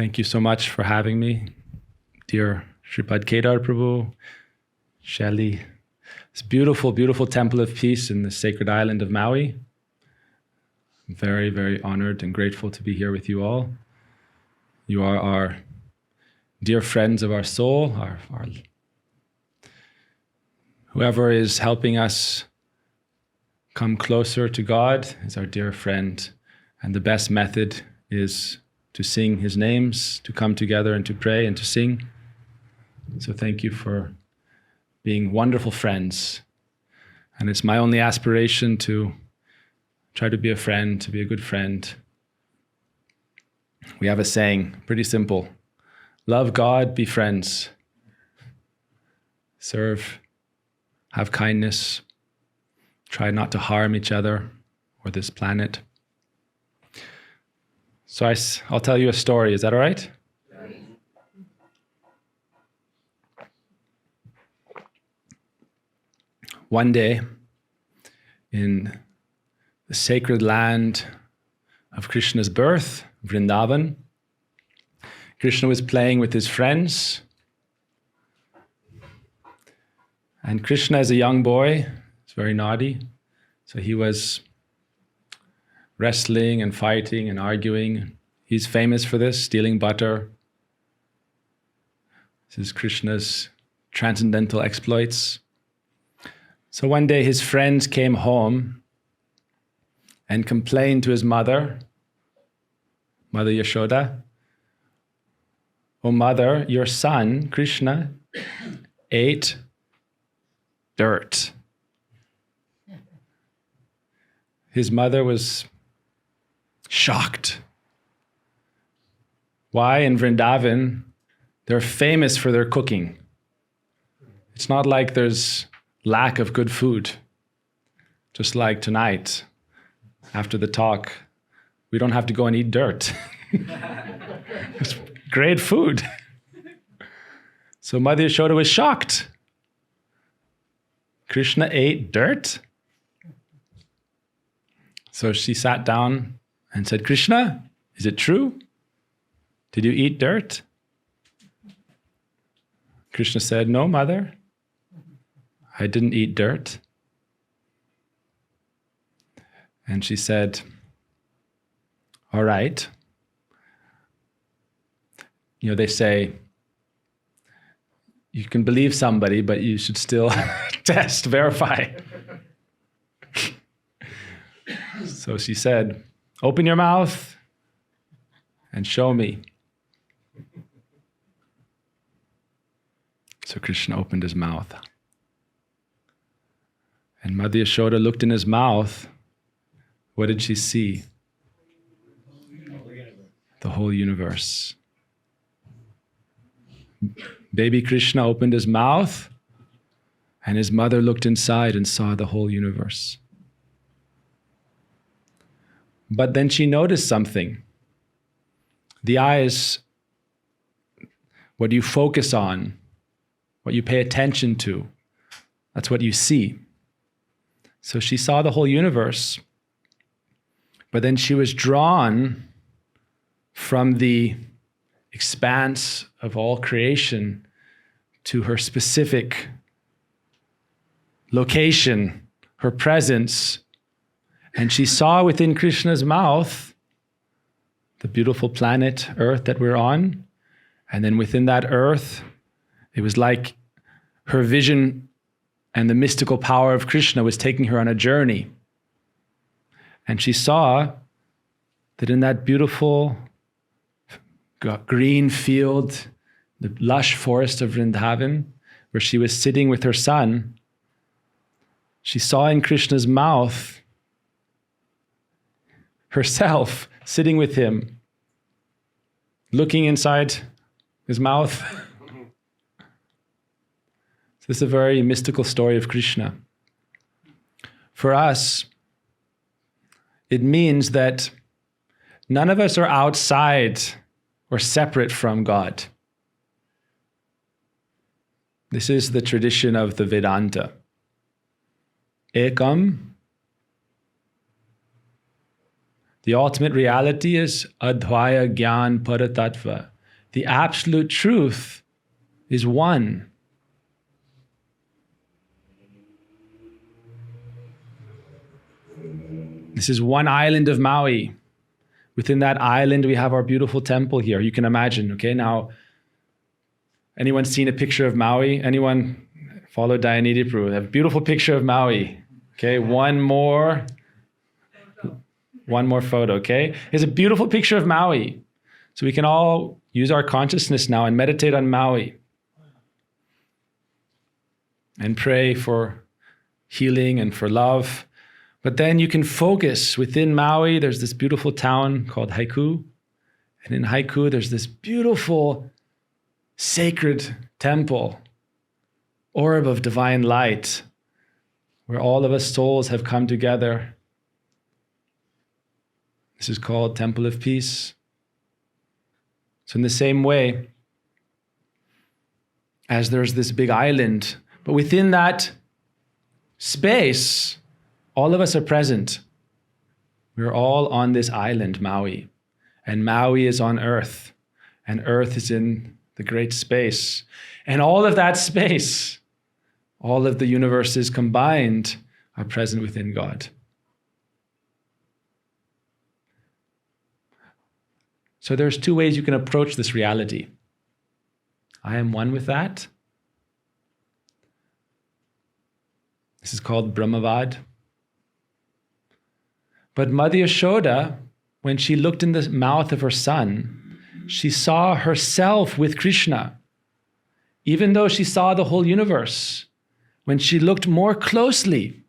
Thank you so much for having me, dear Sripad Kedar Prabhu, Shelly. This beautiful, beautiful temple of peace in the sacred island of Maui. I'm very, very honored and grateful to be here with you all. You are our dear friends of our soul, whoever is helping us come closer to God is our dear friend. And the best method is to sing his names, to come together and to pray and to sing. So thank you for being wonderful friends. And it's my only aspiration to try to be a friend, to be a good friend. We have a saying, pretty simple. Love God, be friends. Serve, have kindness. Try not to harm each other or this planet. So I'll tell you a story. Is that all right? One day, in the sacred land of Krishna's birth, Vrindavan, Krishna was playing with his friends. And Krishna, as a young boy, is very naughty. So he was wrestling and fighting and arguing. He's famous for this, stealing butter. This is Krishna's transcendental exploits. So one day his friends came home and complained to his mother, Mother Yashoda, "Oh mother, your son, Krishna, ate dirt." His mother was shocked. Why? In Vrindavan, they're famous for their cooking. It's not like there's lack of good food. Just like tonight, after the talk, we don't have to go and eat dirt. It's great food. So Mother Yashoda was shocked. Krishna ate dirt? So she sat down and said, "Krishna, is it true? Did you eat dirt?" Krishna said, "No, mother, I didn't eat dirt." And she said, "All right." You know, they say, you can believe somebody, but you should still test, verify. So she said, "Open your mouth and show me." So Krishna opened his mouth. And Mother Yashoda looked in his mouth. What did she see? The whole universe. Baby Krishna opened his mouth, and his mother looked inside and saw the whole universe. But then she noticed something. The eyes, what you focus on, what you pay attention to, that's what you see. So she saw the whole universe, but then she was drawn from the expanse of all creation to her specific location, her presence. And she saw within Krishna's mouth the beautiful planet Earth that we're on. And then within that Earth, it was like her vision and the mystical power of Krishna was taking her on a journey. And she saw that in that beautiful green field, the lush forest of Vrindavan, where she was sitting with her son, she saw in Krishna's mouth herself sitting with him, looking inside his mouth. This is a very mystical story of Krishna. For us, it means that none of us are outside or separate from God. This is the tradition of the Vedanta. Ekam The ultimate reality is Advaya Gyan Paratattva. The absolute truth is one. This is one island of Maui. Within that island, we have our beautiful temple here. You can imagine, okay? Now, anyone seen a picture of Maui? Anyone follow Dayanidhi Prabhu? A beautiful picture of Maui. Okay, one more photo, okay? Here's a beautiful picture of Maui. So we can all use our consciousness now and meditate on Maui. And pray for healing and for love. But then you can focus within Maui. There's this beautiful town called Haiku. And in Haiku, there's this beautiful sacred temple, orb of divine light, where all of us souls have come together. This is called Temple of Peace. So in the same way, as there's this big island, but within that space, all of us are present. We're all on this island, Maui. And Maui is on Earth. And Earth is in the great space. And all of that space, all of the universes combined, are present within God. So there's two ways you can approach this reality. I am one with that. This is called Brahmavad. But Mother Yashoda, when she looked in the mouth of her son, she saw herself with Krishna. Even though she saw the whole universe, when she looked more closely,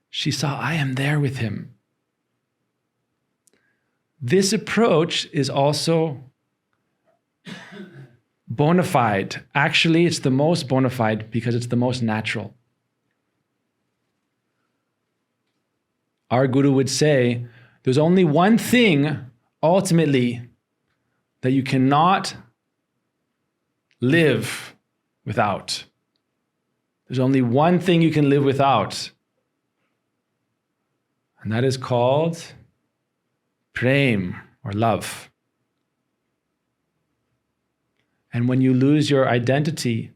she saw, I am there with him. This approach is also bona fide. Actually, it's the most bona fide because it's the most natural. Our Guru would say, there's only one thing, ultimately, that you cannot live without. There's only one thing you can live without. And that is called prem, or love. And when you lose your identity,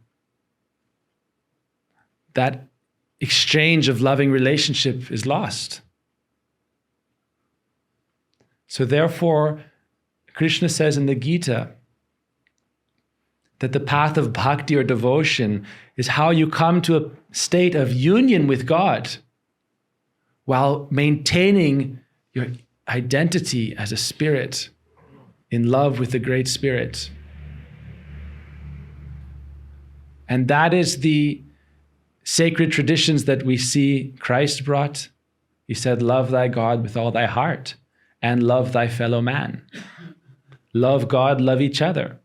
that exchange of loving relationship is lost. So therefore, Krishna says in the Gita that the path of bhakti or devotion is how you come to a state of union with God while maintaining your identity as a spirit in love with the Great Spirit. And that is the sacred traditions that we see Christ brought. He said, love thy God with all thy heart and love thy fellow man. Love God, love each other.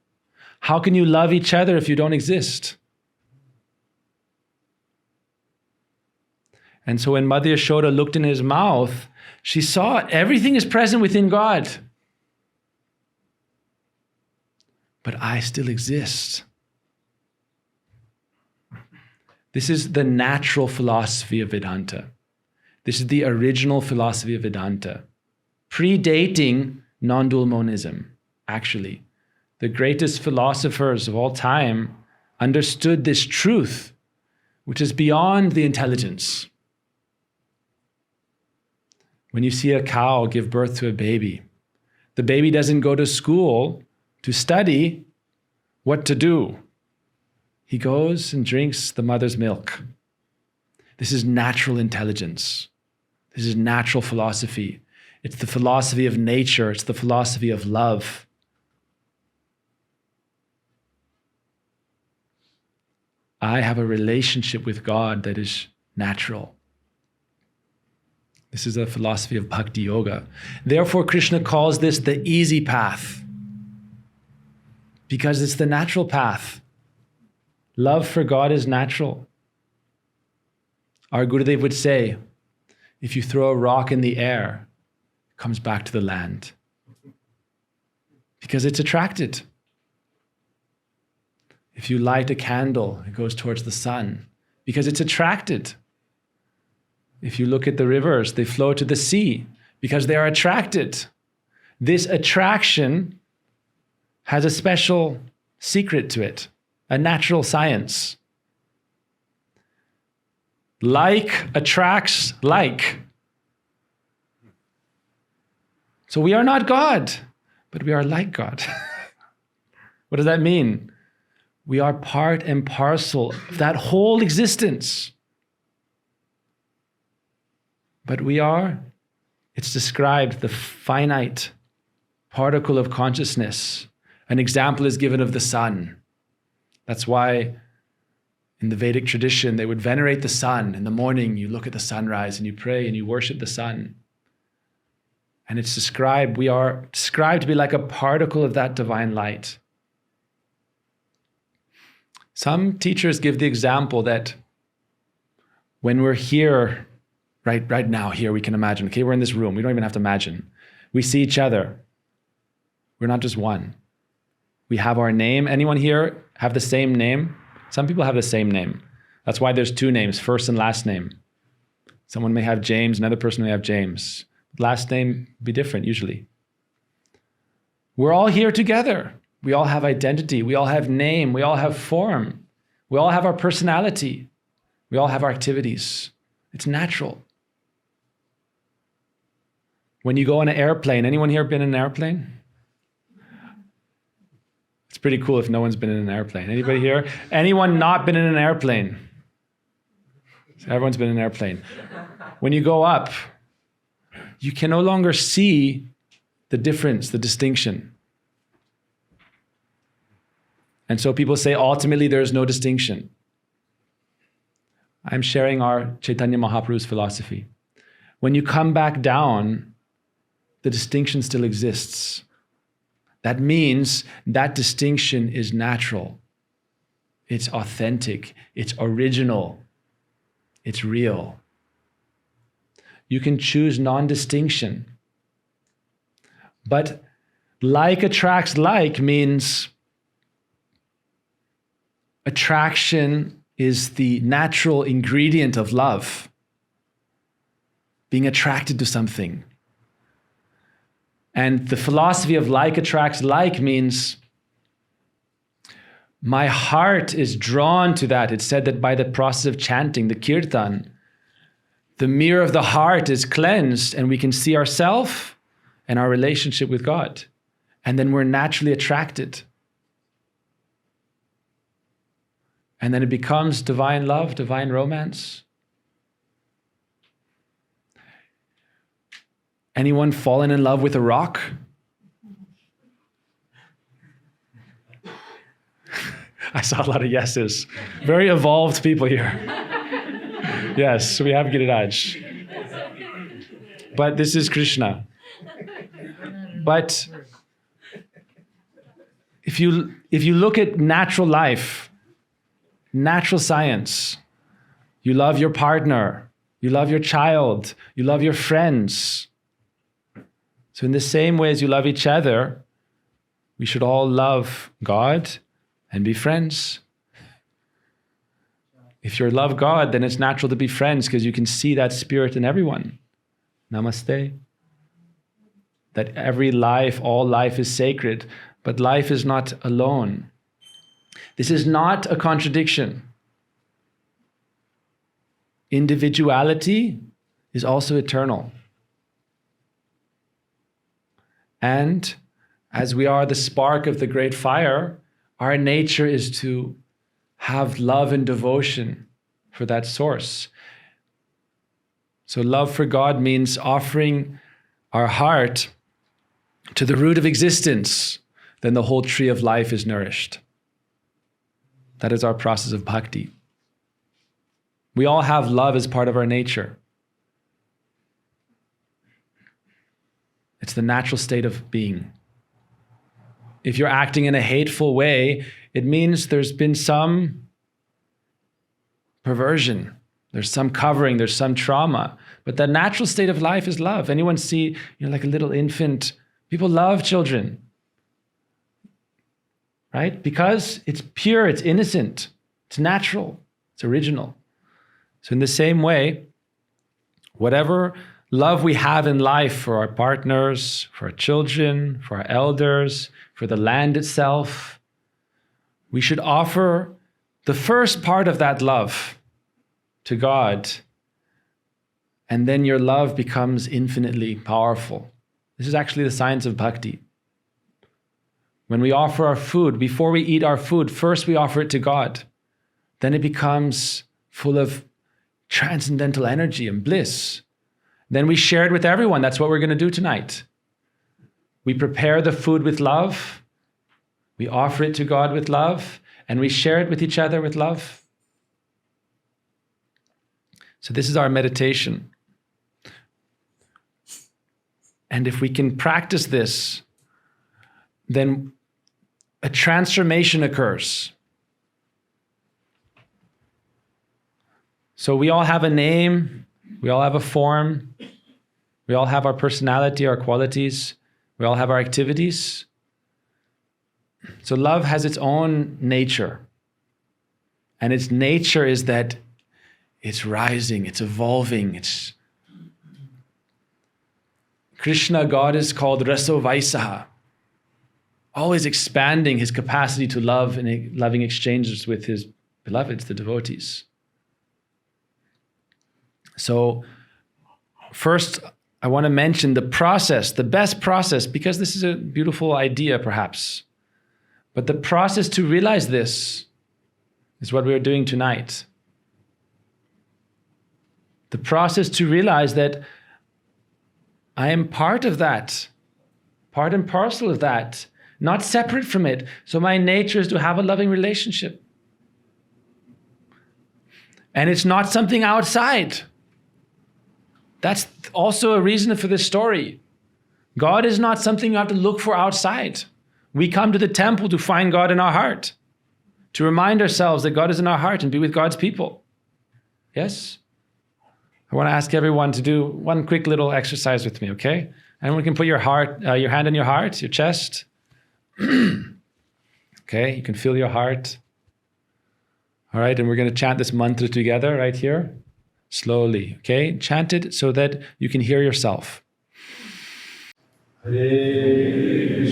How can you love each other if you don't exist? And so when Mother Yashoda looked in his mouth, she saw everything is present within God. But I still exist. This is the natural philosophy of Vedanta. This is the original philosophy of Vedanta, predating non-dual monism, actually. The greatest philosophers of all time understood this truth, which is beyond the intelligence. When you see a cow give birth to a baby, the baby doesn't go to school to study what to do. He goes and drinks the mother's milk. This is natural intelligence. This is natural philosophy. It's the philosophy of nature. It's the philosophy of love. I have a relationship with God that is natural. This is a philosophy of bhakti yoga. Therefore, Krishna calls this the easy path, because it's the natural path. Love for God is natural. Our Gurudev would say, if you throw a rock in the air, it comes back to the land, because it's attracted. If you light a candle, it goes towards the sun, because it's attracted. If you look at the rivers, they flow to the sea, because they are attracted. This attraction has a special secret to it, a natural science. Like attracts like. So we are not God, but we are like God. What does that mean? We are part and parcel of that whole existence. But we are, it's described, the finite particle of consciousness. An example is given of the sun. That's why in the Vedic tradition, they would venerate the sun. In the morning, you look at the sunrise and you pray and you worship the sun. And it's described, we are described to be like a particle of that divine light. Some teachers give the example that when we're here, right now, here we can imagine, okay, we're in this room, we don't even have to imagine. We see each other. We're not just one. We have our name. Anyone here have the same name? Some people have the same name. That's why there's two names, first and last name. Someone may have James, another person may have James. Last name be different usually. We're all here together. We all have identity. We all have name. We all have form. We all have our personality. We all have our activities. It's natural. When you go on an airplane, anyone here been in an airplane? It's pretty cool if no one's been in an airplane. Anybody here? Anyone not been in an airplane? So everyone's been in an airplane. When you go up, you can no longer see the difference, the distinction. And so people say, ultimately, there is no distinction. I'm sharing our Chaitanya Mahaprabhu's philosophy. When you come back down, the distinction still exists. That means that distinction is natural. It's authentic. It's original. It's real. You can choose non-distinction. But like attracts like means attraction is the natural ingredient of love. Being attracted to something. And the philosophy of like attracts like means my heart is drawn to that. It's said that by the process of chanting, the kirtan, the mirror of the heart is cleansed and we can see ourselves and our relationship with God. And then we're naturally attracted. And then it becomes divine love, divine romance. Anyone fallen in love with a rock? I saw a lot of yeses. Very evolved people here. Yes, we have Giriraj. But this is Krishna. But if you look at natural life, natural science, you love your partner, you love your child, you love your friends. So in the same way as you love each other, we should all love God and be friends. If you love God, then it's natural to be friends because you can see that spirit in everyone. Namaste. That every life, all life is sacred, but life is not alone. This is not a contradiction. Individuality is also eternal. And as we are the spark of the great fire, our nature is to have love and devotion for that source. So love for God means offering our heart to the root of existence. Then the whole tree of life is nourished. That is our process of bhakti. We all have love as part of our nature. It's the natural state of being. If you're acting in a hateful way, it means there's been some perversion. There's some covering, there's some trauma. But the natural state of life is love. Anyone see, like a little infant? People love children. Right? Because it's pure, it's innocent, it's natural, it's original. So in the same way, whatever love we have in life for our partners, for our children, for our elders, for the land itself, we should offer the first part of that love to God, and then your love becomes infinitely powerful. This is actually the science of bhakti. When we offer our food, before we eat our food, first we offer it to God. Then it becomes full of transcendental energy and bliss. Then we share it with everyone. That's what we're going to do tonight. We prepare the food with love. We offer it to God with love. And we share it with each other with love. So this is our meditation. And if we can practice this, then a transformation occurs. So we all have a name, we all have a form, we all have our personality, our qualities, we all have our activities. So love has its own nature. And its nature is that it's rising, it's evolving, it's Krishna, God, is called Raso Vaisaha, always expanding his capacity to love and loving exchanges with his beloveds, the devotees. So first, I want to mention the process, the best process, because this is a beautiful idea perhaps. But the process to realize this is what we're doing tonight. The process to realize that I am part of that, part and parcel of that, not separate from it. So my nature is to have a loving relationship. And it's not something outside. That's also a reason for this story. God is not something you have to look for outside. We come to the temple to find God in our heart, to remind ourselves that God is in our heart and be with God's people. Yes? I want to ask everyone to do one quick little exercise with me, okay? Everyone can put your hand on your heart, your chest. Okay, you can feel your heart. All right, and we're going to chant this mantra together right here, slowly, okay? Chant it so that you can hear yourself. Hare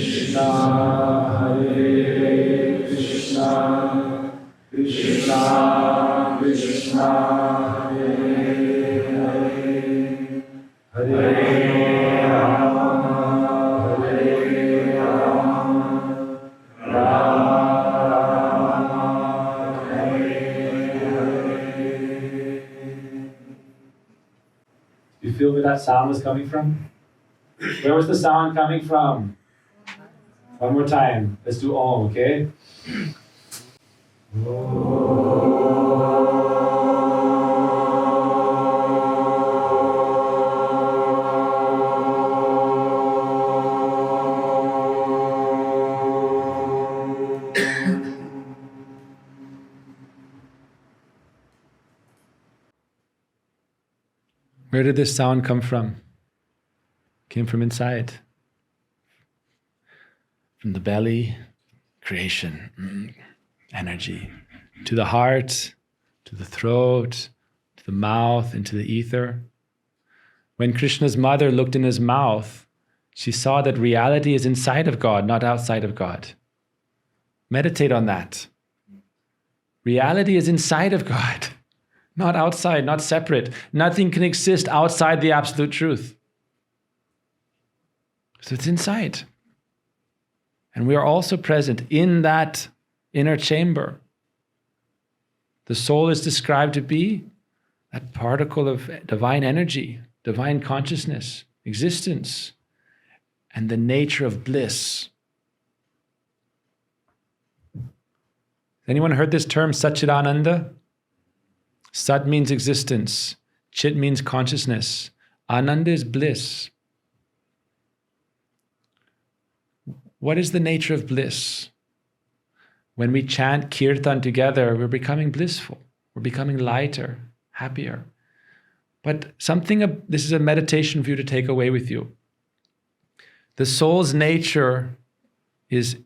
Krishna, Krishna Krishna, Hare Rama, Hare Rama, Rama Hare Hare. You feel where that sound was coming from? Where was the sound coming from? One more time. Let's do Om, okay? Where did this sound come from? Came from inside. From the belly, creation, energy. To the heart, to the throat, to the mouth, into the ether. When Krishna's mother looked in his mouth, she saw that reality is inside of God, not outside of God. Meditate on that. Reality is inside of God, not outside, not separate. Nothing can exist outside the absolute truth. So it's inside. And we are also present in that inner chamber. The soul is described to be that particle of divine energy, divine consciousness, existence, and the nature of bliss. Anyone heard this term, Satchidananda? Sat means existence. Chit means consciousness. Ananda is bliss. What is the nature of bliss? When we chant kirtan together, we're becoming blissful. We're becoming lighter, happier. But this is a meditation for you to take away with you. The soul's nature is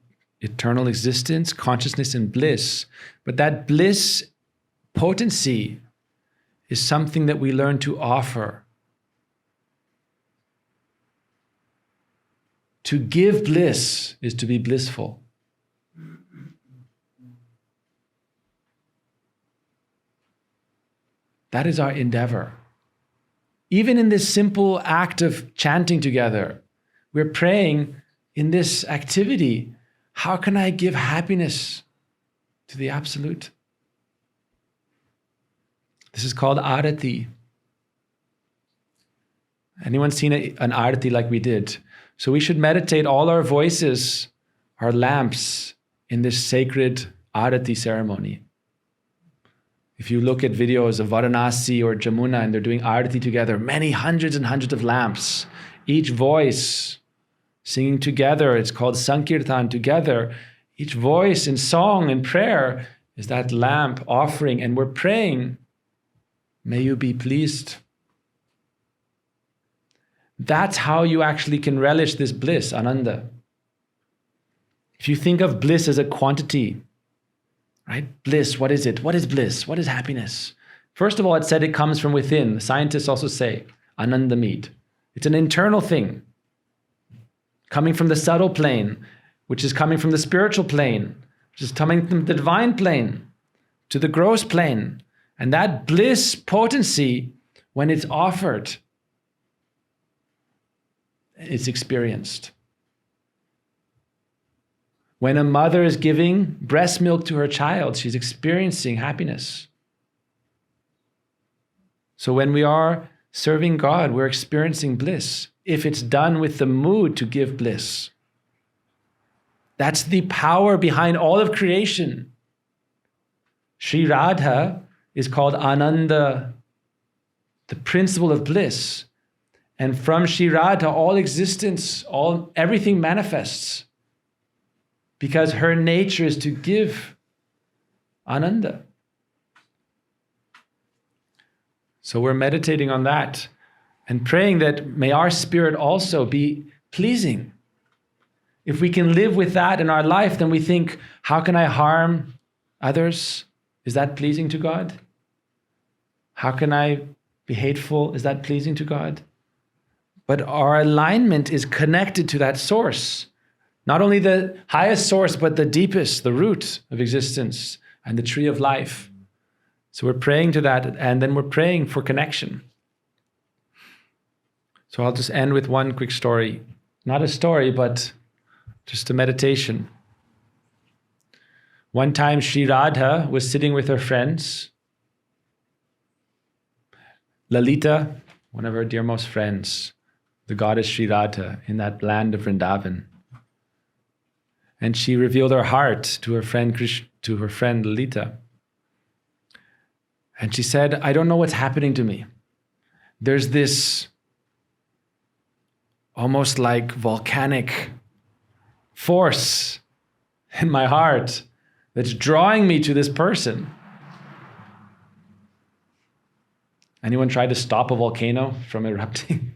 eternal existence, consciousness, and bliss. But that bliss potency is something that we learn to offer To give bliss is to be blissful. That is our endeavor. Even in this simple act of chanting together, we're praying in this activity, how can I give happiness to the Absolute? This is called arati. Anyone seen an arati like we did? So we should meditate all our voices, our lamps, in this sacred arati ceremony. If you look at videos of Varanasi or Jamuna and they're doing arati together, many hundreds and hundreds of lamps, each voice singing together, it's called Sankirtan together. Each voice in song and prayer is that lamp offering, and we're praying, may you be pleased. That's how you actually can relish this bliss, Ananda. If you think of bliss as a quantity, right? Bliss, what is it? What is bliss? What is happiness? First of all, it said it comes from within. The scientists also say, Ananda meet. It's an internal thing, coming from the subtle plane, which is coming from the spiritual plane, which is coming from the divine plane to the gross plane. And that bliss potency, when it's offered, it's experienced. When a mother is giving breast milk to her child, she's experiencing happiness. So when we are serving God, we're experiencing bliss. If it's done with the mood to give bliss. That's the power behind all of creation. Sri Radha is called Ananda, the principle of bliss. And from Sri Radha, all existence, everything manifests. Because her nature is to give Ananda. So we're meditating on that and praying that may our spirit also be pleasing. If we can live with that in our life, then we think, how can I harm others? Is that pleasing to God? How can I be hateful? Is that pleasing to God? But our alignment is connected to that source. Not only the highest source, but the deepest, the root of existence and the tree of life. So we're praying to that, and then we're praying for connection. So I'll just end with one quick story. Not a story, but just a meditation. One time Sri Radha was sitting with her friends. Lalita, one of her dearmost friends, the goddess Sri Radha in that land of Vrindavan. And she revealed her heart to her friend Lalita. And she said, I don't know what's happening to me. There's this almost like volcanic force in my heart that's drawing me to this person. Anyone tried to stop a volcano from erupting?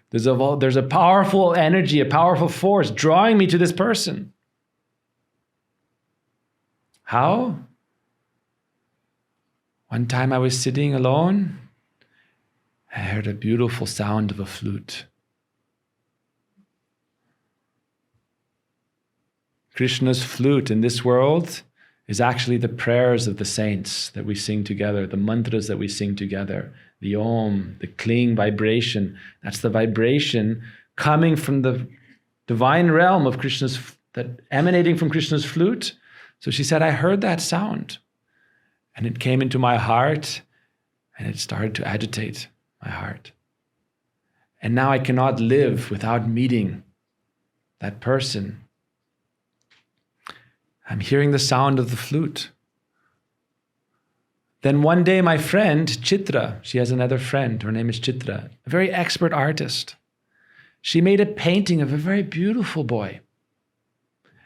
There's a powerful energy, a powerful force drawing me to this person. How? One time I was sitting alone. I heard a beautiful sound of a flute. Krishna's flute in this world is actually the prayers of the saints that we sing together, the mantras that we sing together, the Om, the cling vibration. That's the vibration coming from the divine realm of Krishna's, that emanating from Krishna's flute. So she said, I heard that sound and it came into my heart and it started to agitate my heart. And now I cannot live without meeting that person. I'm hearing the sound of the flute. Then one day my friend, Chitra, she has another friend, her name is Chitra, a very expert artist. She made a painting of a very beautiful boy.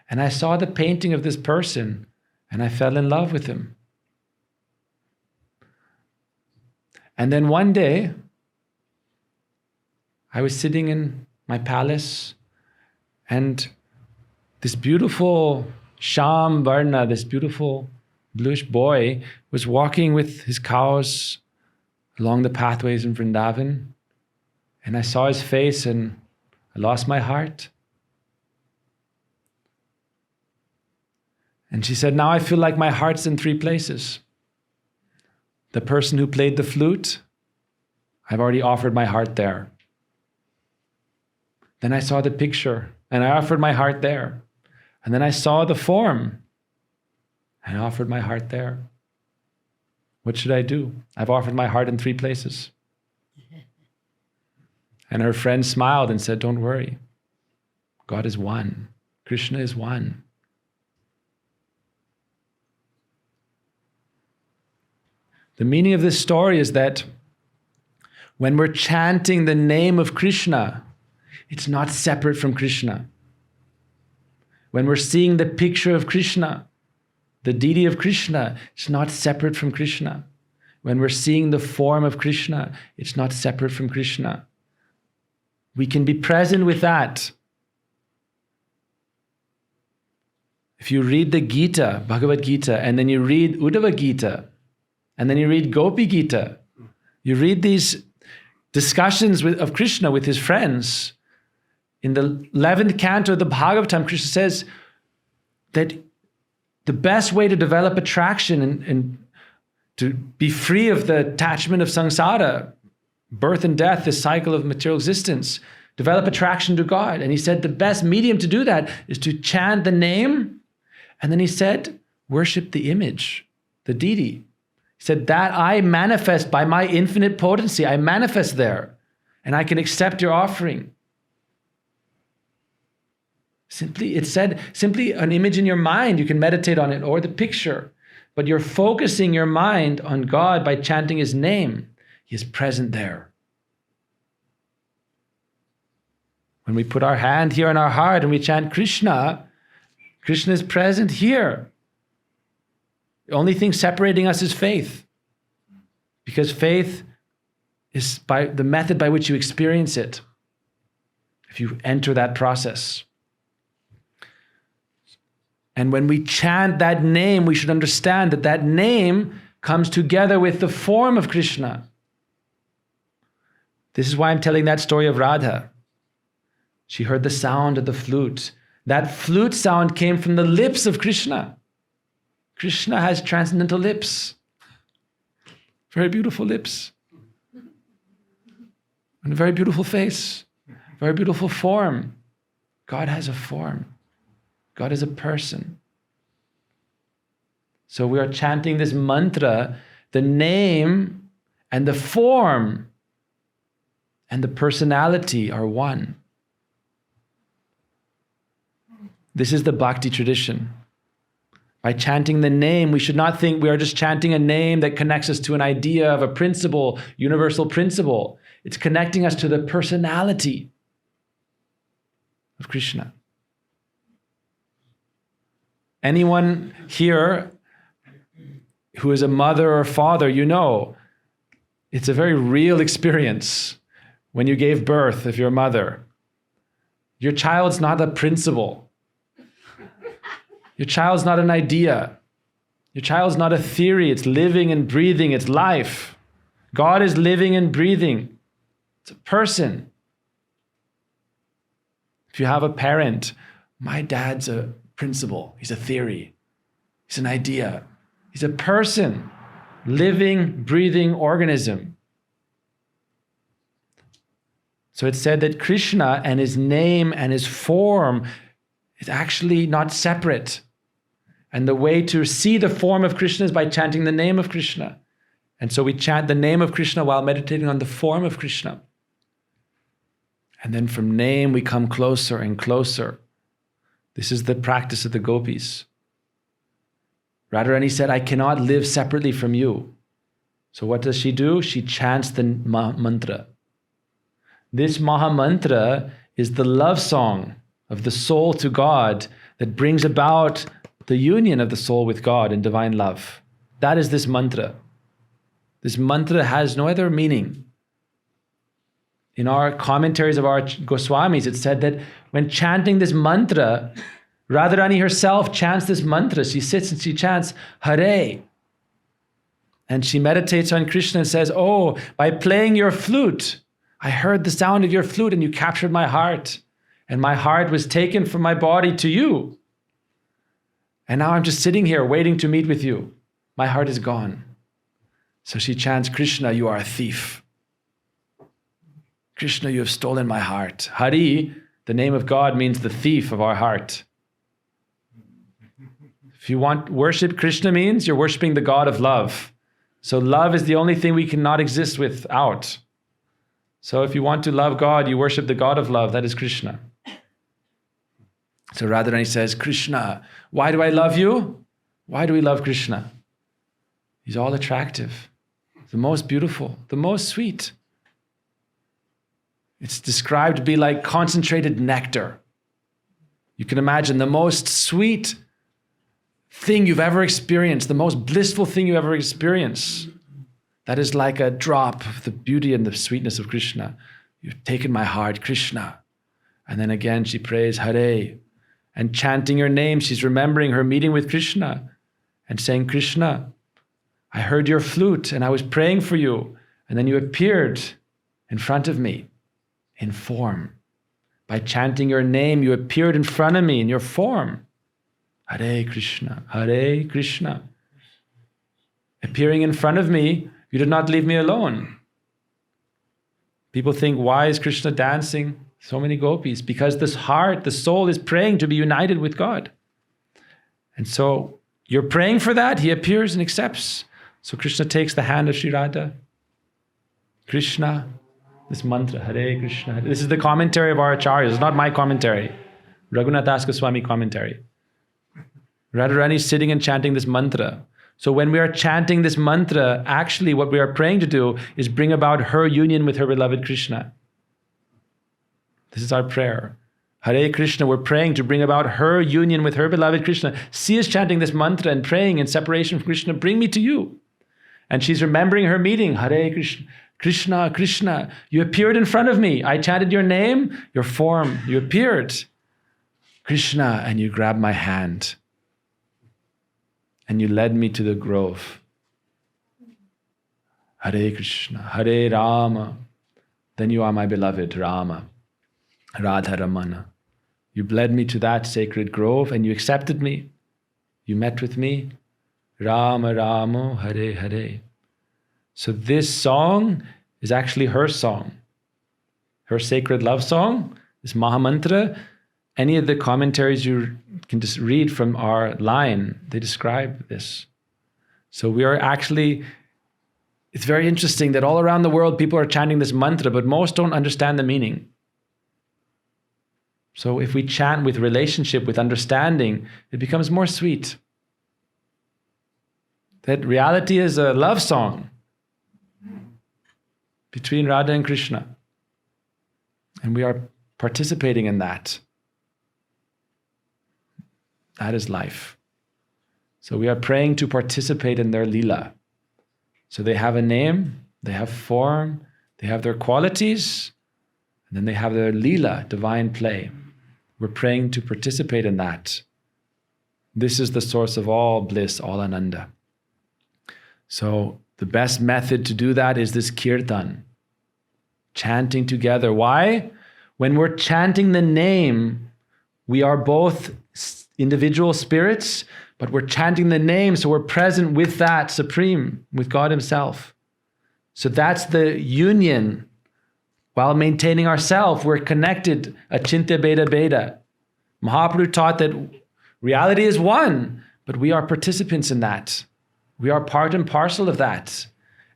And I saw the painting of this person and I fell in love with him. And then one day, I was sitting in my palace and this beautiful Sham Varna, this beautiful bluish boy, was walking with his cows along the pathways in Vrindavan. And I saw his face and I lost my heart. And she said, now I feel like my heart's in 3 places. The person who played the flute, I've already offered my heart there. Then I saw the picture, and I offered my heart there. And then I saw the form, and I offered my heart there. What should I do? I've offered my heart in 3 places. And her friend smiled and said, don't worry. God is one. Krishna is one. The meaning of this story is that when we're chanting the name of Krishna, it's not separate from Krishna. When we're seeing the picture of Krishna, the deity of Krishna, it's not separate from Krishna. When we're seeing the form of Krishna, it's not separate from Krishna. We can be present with that. If you read the Gita, Bhagavad Gita, and then you read Uddhava Gita, and then you read Gopi Gita, you read these discussions of Krishna with his friends. In the 11th canto of the Bhagavatam, Krishna says that the best way to develop attraction and to be free of the attachment of samsara, birth and death, this cycle of material existence, develop attraction to God. And he said the best medium to do that is to chant the name. And then he said, worship the image, the deity. He said that I manifest by my infinite potency. I manifest there and I can accept your offering. It said simply an image in your mind, you can meditate on it, or the picture. But you're focusing your mind on God by chanting his name. He is present there. When we put our hand here on our heart and we chant Krishna, Krishna is present here. The only thing separating us is faith. Because faith is by the method by which you experience it. If you enter that process. And when we chant that name, we should understand that that name comes together with the form of Krishna. This is why I'm telling that story of Radha. She heard the sound of the flute. That flute sound came from the lips of Krishna. Krishna has transcendental lips. Very beautiful lips. And a very beautiful face. Very beautiful form. God has a form. God is a person. So we are chanting this mantra, the name and the form and the personality are one. This is the bhakti tradition. By chanting the name, we should not think we are just chanting a name that connects us to an idea of a principle, universal principle. It's connecting us to the personality of Krishna. Anyone here who is a mother or father, you know, it's a very real experience when you gave birth, if you're a mother. Your child's not a principle. Your child's not an idea. Your child's not a theory. It's living and breathing. It's life. God is living and breathing. It's a person. If you have a parent, my dad's a principle. He's a theory. He's an idea. He's a person, living, breathing organism. So it's said that Krishna and his name and his form is actually not separate. And the way to see the form of Krishna is by chanting the name of Krishna. And so we chant the name of Krishna while meditating on the form of Krishna. And then from name we come closer and closer. This is the practice of the gopis. Radharani said, I cannot live separately from you. So what does she do? She chants the Mah Mantra. This Mah Mantra is the love song of the soul to God that brings about the union of the soul with God in divine love. That is this mantra. This mantra has no other meaning. In our commentaries of our Goswamis, it said that when chanting this mantra, Radharani herself chants this mantra. She sits and she chants Hare. And she meditates on Krishna and says, oh, by playing your flute, I heard the sound of your flute and you captured my heart. And my heart was taken from my body to you. And now I'm just sitting here waiting to meet with you. My heart is gone. So she chants, Krishna, you are a thief. Krishna, you have stolen my heart. Hari, the name of God, means the thief of our heart. If you want worship, Krishna means you're worshiping the God of love. So love is the only thing we cannot exist without. So if you want to love God, you worship the God of love. That is Krishna. So Radharani says, Krishna, why do I love you? Why do we love Krishna? He's all attractive, the most beautiful, the most sweet. It's described to be like concentrated nectar. You can imagine the most sweet thing you've ever experienced, the most blissful thing you ever experienced. That is like a drop of the beauty and the sweetness of Krishna. You've taken my heart, Krishna. And then again she prays Hare. And chanting your name, she's remembering her meeting with Krishna and saying, Krishna, I heard your flute and I was praying for you. And then you appeared in front of me in form. By chanting your name, you appeared in front of me in your form. Hare Krishna, Hare Krishna. Appearing in front of me, you did not leave me alone. People think, why is Krishna dancing? So many gopis. Because this heart, the soul is praying to be united with God. And so you're praying for that, he appears and accepts. So Krishna takes the hand of Sri Radha. Krishna, this mantra, Hare Krishna. This is the commentary of our acharyas. It's not my commentary. Raghunath Das Goswami commentary. Radharani is sitting and chanting this mantra. So when we are chanting this mantra, actually what we are praying to do is bring about her union with her beloved Krishna. This is our prayer. Hare Krishna, we're praying to bring about her union with her beloved Krishna. She is chanting this mantra and praying in separation from Krishna, bring me to you. And she's remembering her meeting. Hare Krishna, Krishna, Krishna, you appeared in front of me. I chanted your name, your form, you appeared. Krishna, and you grabbed my hand. And you led me to the grove. Hare Krishna, Hare Rama. Then you are my beloved Rama, Radha Ramana. You led me to that sacred grove and you accepted me. You met with me. Rama Rama Hare Hare. So this song is actually her song. Her sacred love song, this Mah Mantra. Any of the commentaries you can just read from our line, they describe this. So we are actually, it's very interesting that all around the world people are chanting this mantra, but most don't understand the meaning. So if we chant with relationship, with understanding, it becomes more sweet. That reality is a love song between Radha and Krishna. And we are participating in that. That is life. So we are praying to participate in their lila. So they have a name, they have form, they have their qualities, and then they have their lila, divine play. We're praying to participate in that. This is the source of all bliss, all ananda. So the best method to do that is this kirtan, chanting together. Why? When we're chanting the name, we are both individual spirits, but we're chanting the name, so we're present with that Supreme, with God Himself. So that's the union. While maintaining ourselves, we're connected, achintya beda beda. Mahaprabhu taught that reality is one, but we are participants in that. We are part and parcel of that.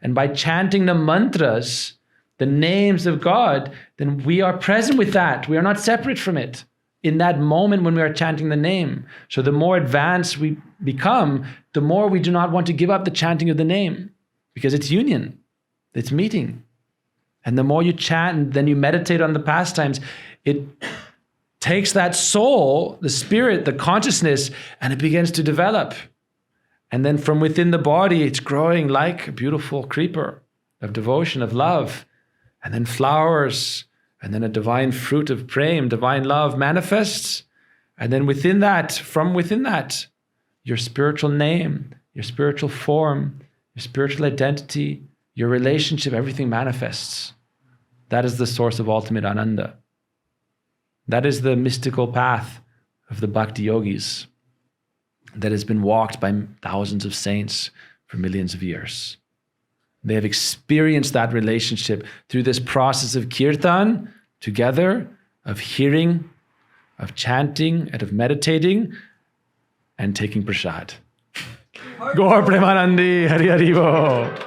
And by chanting the mantras, the names of God, then we are present with that. We are not separate from it in that moment when we are chanting the name. So the more advanced we become, the more we do not want to give up the chanting of the name, because it's union, it's meeting. And the more you chant and then you meditate on the pastimes, it takes that soul, the spirit, the consciousness, and it begins to develop. And then from within the body, it's growing like a beautiful creeper of devotion, of love, and then flowers, and then a divine fruit of prem, divine love manifests. And then within that, from within that, your spiritual name, your spiritual form, your spiritual identity, your relationship, everything manifests. That is the source of ultimate ananda. That is the mystical path of the bhakti yogis that has been walked by thousands of saints for millions of years. They have experienced that relationship through this process of kirtan together, of hearing, of chanting, and of meditating, and taking prasad. Gaur Premanandi, Hari Hari Bo.